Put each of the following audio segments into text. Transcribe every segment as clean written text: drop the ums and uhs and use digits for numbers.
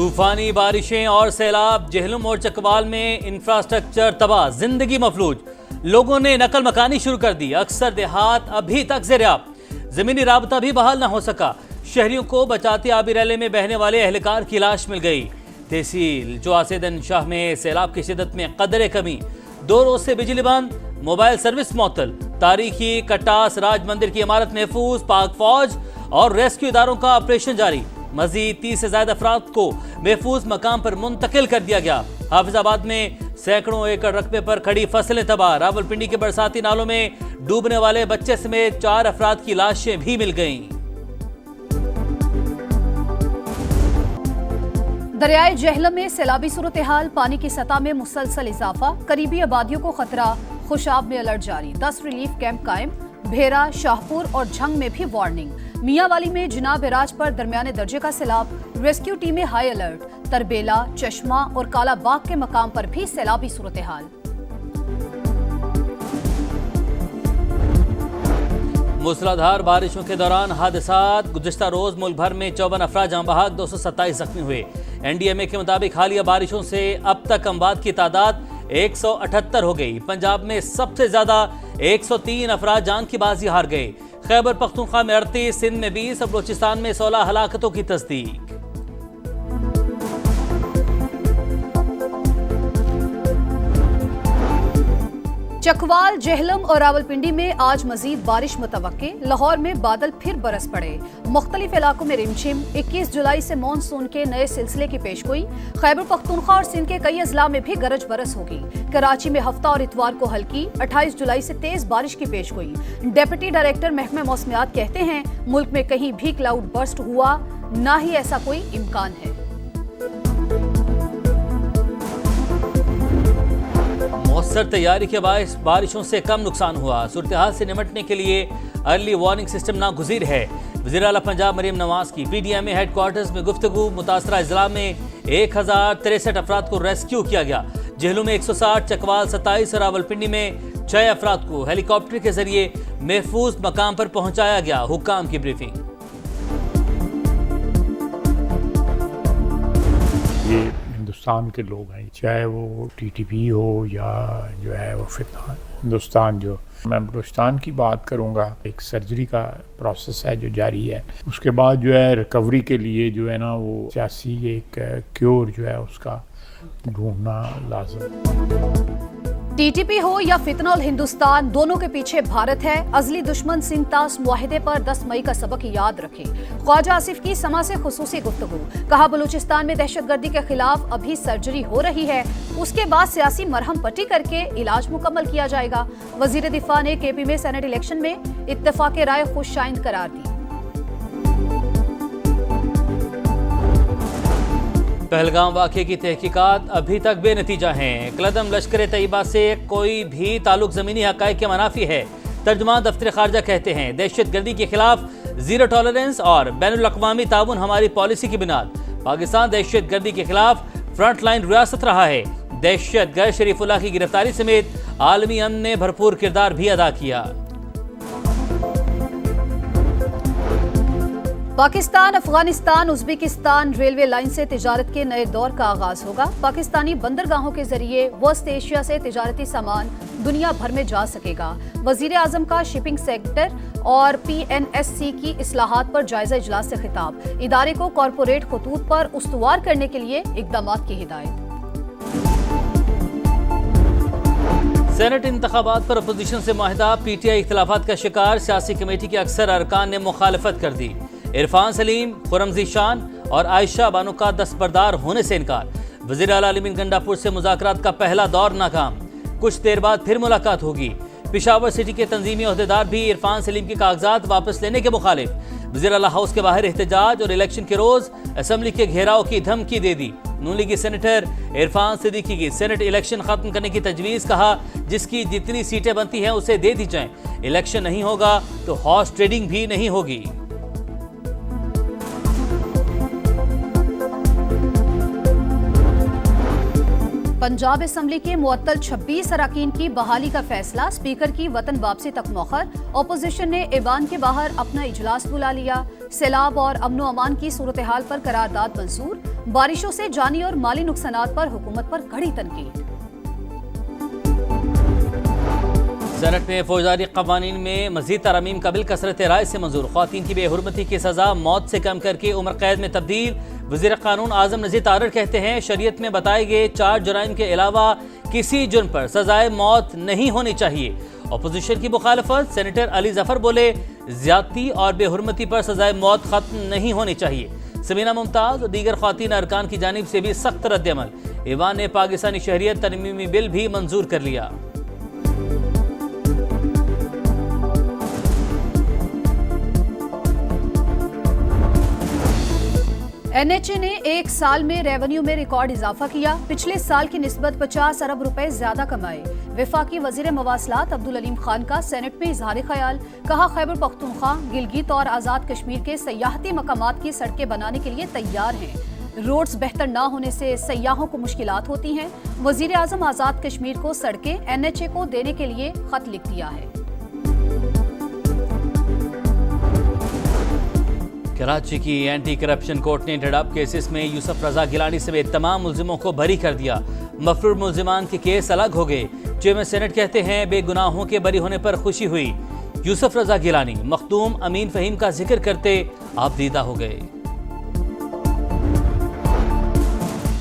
तूफानी बारिशें और सैलाब, जेहलम और चकवाल में इंफ्रास्ट्रक्चर तबाह, जिंदगी मफलूज। लोगों ने नकल मकानी शुरू कर दी। अक्सर देहात अभी तक ज़ेर-ए-आब, जमीनी राबता भी बहाल न हो सका। शहरियों को बचाते आबी रैले में बहने वाले एहलकार की लाश मिल गई। तहसील जोआसेदन शाह में सैलाब की शिदत में कदरे कमी, 2 रोज से बिजली बंद, मोबाइल सर्विस मुअत्तल। तारीखी कटास राज मंदिर की इमारत महफूज, पाक फौज और रेस्क्यू इदारों का ऑपरेशन जारी। मजीद 30 से ज्यादा अफराद को महफूज मकाम पर मुंतकिल कर दिया गया। हाफिजाबाद में सैकड़ों एकड़ रकबे पर खड़ी फसलें तबाह। रावलपिंडी के बरसाती नालों में डूबने वाले बच्चे समेत 4 अफराद की लाशें भी मिल गईं। दरियाए जेहलम में सैलाबी सूरत हाल, पानी की सतह में मुसलसल इजाफा, करीबी आबादियों को खतरा, खुशाब में अलर्ट जारी। 10 रिलीफ कैंप कायम, भेरा, शाहपुर और झंग में भी वार्निंग। मियांवाली में जिनाब एराज पर दरमियाने दर्जे का सैलाब, रेस्क्यू टीमें हाई अलर्ट। तरबेला, चश्मा और काला बाग के मकाम पर भी सैलाबी सूरत हाल। मूसलाधार बारिशों के दौरान हादसात, गुज़िश्ता रोज मुल्क भर में 54 अफराद जाँ बहक, 227 जख्मी हुए। NDMA के मुताबिक हालिया बारिशों से अब तक अमवात की तादाद 178 हो गई। पंजाब में सबसे ज्यादा 103 अफराद जान की बाजी हार गए। खैबर पख्तूनख्वा में 38, सिंध में 20 और बलोचिस्तान में 16 हलाकतों की तस्दीक। चकवाल, जेहलम और रावलपिंडी में आज मजीद बारिश मुतवक्के। लाहौर में बादल फिर बरस पड़े। मुख्तलिफ इलाकों में रिमझिम। 21 जुलाई से मानसून के नए सिलसिले की पेशगोई। खैबर पख्तूनख्वा और सिंध के कई अजला में भी गरज बरस होगी। कराची में हफ्ता और इतवार को हल्की, 28 जुलाई से तेज बारिश की पेशगोई। डेप्यूटी डायरेक्टर महकमा मौसमियात कहते हैं, मुल्क में कहीं भी क्लाउड बर्स्ट हुआ ना ही ऐसा कोई इम्कान है। मौसर तैयारी के बायस बारिशों से कम नुकसान हुआ। सूरत हाल से निपटने के लिए अर्ली वार्निंग सिस्टम नागुज़ीर है। वज़ीर आला पंजाब मरीम नवाज की PDMA हेडक्वार्टर्स में गुफ्तगू। मुतासरा अजला में 1063 अफराद को रेस्क्यू किया गया। जेहलू में 160, चकवाल 27 और रावलपिंडी में 6 अफराद को हेलीकॉप्टर के जरिए महफूज मकाम पर पहुंचाया गया। हुक्काम की ब्रीफिंग। हिंदुस्तान के लोग हैं, चाहे वो TTP हो या जो है वो फितना हिंदुस्तान। जो मैं बलूचिस्तान की बात करूँगा, एक सर्जरी का प्रोसेस है जो जारी है। उसके बाद जो है रिकवरी के लिए जो है ना वो सियासी एक क्योर जो है उसका ढूंढना लाज़िम। TTP हो या फितनल हिंदुस्तान, दोनों के पीछे भारत है। अजली दुश्मन सिंध तास मुआहिदे पर 10 मई का सबक याद रखें। ख्वाजा आसिफ की समा से खुसूसी गुफ्तगू। कहा, बलूचिस्तान में दहशतगर्दी के खिलाफ अभी सर्जरी हो रही है, उसके बाद सियासी मरहम पट्टी करके इलाज मुकम्मल किया जाएगा। वजीर दिफा ने KP में सेनेट इलेक्शन में इत्तेफाक राय खुशाइंद करार दी। पहलगाम वाक़े की तहकीकात अभी तक बेनतीजा हैं। कलदम लश्कर तैयबा से कोई भी ताल्लुक ज़मीनी हक़ाइक़ के मनाफी है। तर्जुमान दफ्तर ख़ारजा कहते हैं, दहशत गर्दी के खिलाफ ज़ीरो टॉलरेंस और बैनुल अक़वामी ताउन हमारी पॉलिसी की बुनियाद। पाकिस्तान दहशत गर्दी के खिलाफ फ्रंट लाइन रियासत रहा है। दहशत गर्द शरीफुल्लाह की गिरफ्तारी समेत आलमी अमन में भरपूर किरदार भी अदा किया। Pakistan, Afghanistan, Uzbekistan railway line से तिजारत के नए दौर का आगाज होगा। पाकिस्तानी बंदरगाहों के जरिए वेस्ट एशिया से तिजारती सामान दुनिया भर में जा सकेगा। वजीर आजम का शिपिंग सेक्टर और PNSC की इस्लाहात पर जायजा इजलास से खिताब। इदारे को कॉरपोरेट खतूत पर उस्तुवार करने के लिए इक़दामात की हिदायत। सेनेट इंतखाबात पर अपोजिशन से मुआहिदा। PTI इख्तिलाफात का शिकार। सियासी कमेटी के अक्सर अरकान ने मुखालफत कर दी। इरफान सलीम, खुरम ज़ीशान और आयशा बानो का दस्तबरदार होने से इनकार। वज़ीर आला अलीमीन गंडापुर से मुज़ाकरात का पहला दौर नाकाम। कुछ देर बाद फिर मुलाकात होगी। पेशावर सिटी के तंजीमी अहदेदार भी इरफान सलीम के कागजात वापस लेने के मुखालिफ। वज़ीर आला हाउस के बाहर एहतजाज और इलेक्शन के रोज असम्बली के घेराव की धमकी दे दी। नून लीगी सेनेटर इरफान सिद्दीकी की सेनेट इलेक्शन खत्म करने की तजवीज़। कहा, जिसकी जितनी सीटें बनती हैं उसे दे दी जाएं। इलेक्शन नहीं होगा तो हॉर्स ट्रेडिंग भी नहीं होगी। पंजाब असम्बली के मुअत्तल 26 अरकान की बहाली का फैसला। स्पीकर की वतन वापसी तक मौखर। अपोजिशन ने ऐवान के बाहर अपना इजलास बुला लिया। सैलाब और अमनो अमान की सूरत हाल पर करारदाद मंजूर। बारिशों से जानी और माली नुकसानात पर हुकूमत पर कड़ी तनकीद। सेनेट में फौजदारी कवानीन में मजीद तरमीम का बिल कसरत राय से मंजूर। ख्वातीन की बेहुरमती की सजा मौत से कम करके उम्र कैद में तब्दील। वज़ीर कानून आजम नज़ीर तारड़ कहते हैं शरीयत में बताए गए 4 जुराइम के अलावा किसी जुर्म पर सजाए मौत नहीं होनी चाहिए। अपोजिशन की मुखालफत। सेनेटर अली जफर बोले ज्यादती और बेहुरमती पर सजाए मौत खत्म नहीं होनी चाहिए। समीना मुमताज और दीगर ख्वातीन अरकान की जानिब से भी सख्त रद्दअमल। ईवान ने पाकिस्तानी शहरियत तरमीमी बिल भी मंजूर कर लिया। NHA ने एक साल में रेवेन्यू में रिकॉर्ड इजाफा किया। पिछले साल की निस्बत 50 अरब रुपए ज्यादा कमाए। वफाकी वजीर मवासलात अब्दुल अलीम खान का सेनेट में इजहार ख्याल। कहा खैबर पख्तूनख्वा, गिलगित और आज़ाद कश्मीर के सयाहती मकामात की सड़कें बनाने के लिए तैयार हैं। रोड्स बेहतर न होने से सयाहों को मुश्किलात होती हैं। वजीर आजम आज़ाद कश्मीर को सड़कें NHA को देने के लिए खत लिख दिया है। कराची की एंटी करप्शन कोर्ट ने डेडअप केसेस में यूसुफ रजा गिलानी समेत तमाम मुल्जिमों को बरी कर दिया। मफरूर मुल्जिमान के केस अलग हो गए। चेयरमैन सेनेट कहते हैं बेगुनाहों के बरी होने पर खुशी हुई। यूसुफ रजा गिलानी मखदूम अमीन फहीम का जिक्र करते आबदीदा हो गए।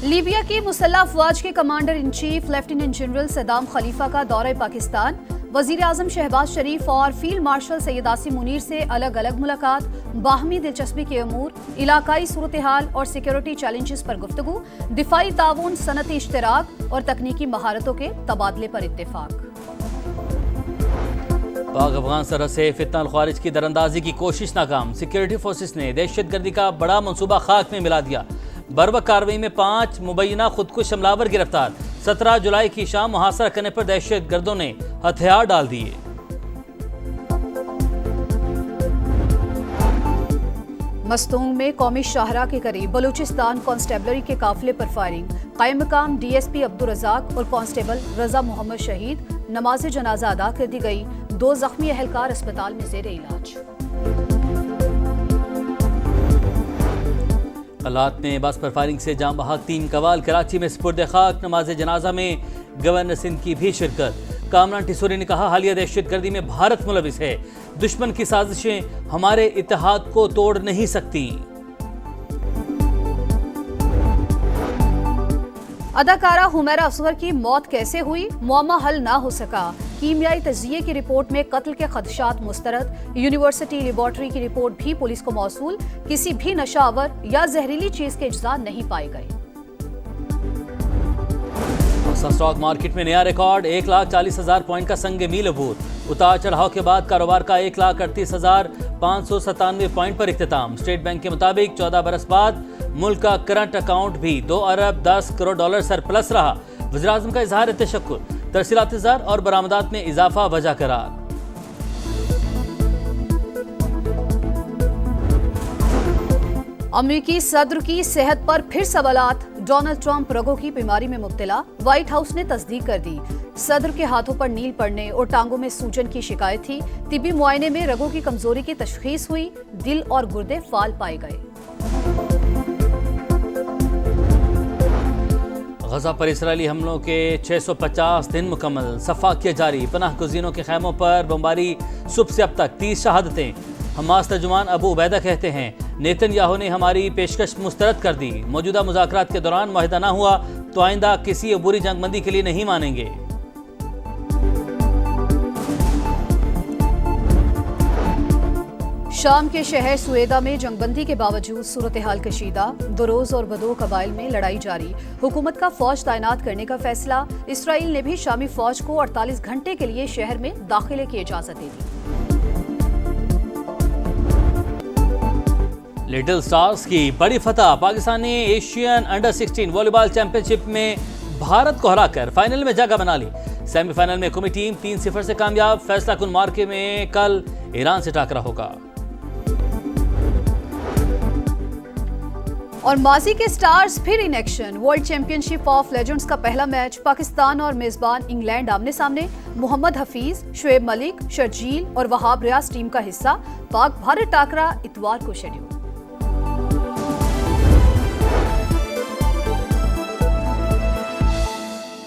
लीबिया की मुसल्लह अफवाज के commander in chief lieutenant general Saddam Khalifa का दौरा पाकिस्तान। वजीर आजम शहबाज शरीफ और फील्ड मार्शल सैयद आसिम मुनीर से अलग अलग मुलाकात। बाहमी दिलचस्पी के अमूर, इलाकाई सूरत हाल और सिक्योरिटी चैलेंजेस पर गुफ्तगू। दिफाई ताउन, सनती इश्तराक और तकनीकी महारतों के तबादले पर इत्तेफाक। पाक अफगान सरहद से फितना खारिज की दरअंदाजी की कोशिश नाकाम। सिक्योरिटी फोर्सेस ने दहशतगर्दी का बड़ा मंसूबा खाक में मिला दिया। बर्वक कार्रवाई में 5 मुबैना खुदकुश हमलावर गिरफ्तार। 17 जुलाई की शाम मुहासरा करने पर दहशतगर्दों ने हथियार डाल दिए। मस्तूंग में कौमी शाहरा के करीब बलूचिस्तान कांस्टेबलरी के काफिले पर फायरिंग। कायम मकाम DSP अब्दुल रज़ाक और कांस्टेबल रजा मोहम्मद शहीद। नमाज जनाजा अदा कर दी गई। 2 जख्मी अहलकार अस्पताल में ज़ेरे इलाज। हालात में बस पर फायरिंग से जाम बहाक 3 कवाल। कराची में सुपुर्द खाक। नमाज जनाजा में गवर्नर सिंध की भी शिरकत। कामरान टिसोरी ने कहा हालिया दहशतगर्दी में भारत मुलविस है। दुश्मन की साजिशें हमारे इत्तेहाद को तोड़ नहीं सकती। अदाकारा हुमैरा अफजल की मौत कैसे हुई, मुअम्मा हल ना हो सका। कीमियाई तजिए की रिपोर्ट में कत्ल के खदशात मुस्तरद। यूनिवर्सिटी लेबॉर्ट्री की रिपोर्ट भी पुलिस को मौसूल। किसी भी नशावर या जहरीली चीज के अज्जा नहीं पाए गए। स्टॉक मार्केट में नया रिकॉर्ड। 1,40,000 पॉइंट का संग मील अबूर। उतार चढ़ाव के बाद कारोबार का 1,38,597 पॉइंट पर इख्तिताम। स्टेट बैंक के मुताबिक 14 बरस बाद मुल्क का करंट अकाउंट भी 2 अरब 10 करोड़ डॉलर सरप्लस रहा। वज़ीर आज़म का इजहार तशक्कुर। तरसीलात ज़र और बरामदात में इजाफा वजह करार। अमेरिकी सदर की सेहत पर फिर सवालात। डोनाल्ड ट्रंप रगों की बीमारी में मुब्तला। व्हाइट हाउस ने तस्दीक कर दी। सदर के हाथों पर नील पड़ने और टांगों में सूजन की शिकायत थी। तिब्बी मुआयने में रगों की कमजोरी की तशखीस हुई। दिल और गुर्दे फाल पाए गए। गजा पर इसराइली हमलों के 650 दिन मुकम्मल। सफाकिया जारी। पनाह गुज़ीनों के खैमों पर बमबारी। सुबह से अब तक 30 शहादतें। हमास तर्जुमान अबू उबैदा कहते हैं नेतन्याहू ने हमारी पेशकश मुस्तरद कर दी। मौजूदा मुज़ाकरात के दौरान मुआहिदा न हुआ तो आइंदा किसी अबूरी जंगबंदी के लिए नहीं मानेंगे। शाम के शहर सुएदा में जंगबंदी के बावजूद सूरत हाल कशीदा। दरोज और बदो कबाइल में लड़ाई जारी। हुकूमत का फौज तैनात करने का फैसला। इसराइल ने भी शामी फौज को 48 घंटे के लिए शहर में दाखिले की इजाजत दे दी। लिटिल स्टार्स की बड़ी फतह। पाकिस्तान ने एशियन अंडर 16 वॉलीबॉल चैंपियनशिप में भारत को हराकर फाइनल में जगह बना ली। सेमीफाइनल में कौमी टीम 3-0 से कामयाब। फैसला कुन मार्के में कल ईरान से टकरा होगा। और माजी के स्टार्स फिर in action. World championship of legends का पहला मैच। पाकिस्तान और मेजबान इंग्लैंड आमने सामने। मोहम्मद हफीज, शुएब मलिक, शर्जील और वहाब रियाज टीम का हिस्सा। पाक भारत टाकरा इतवार को शेड्यूल।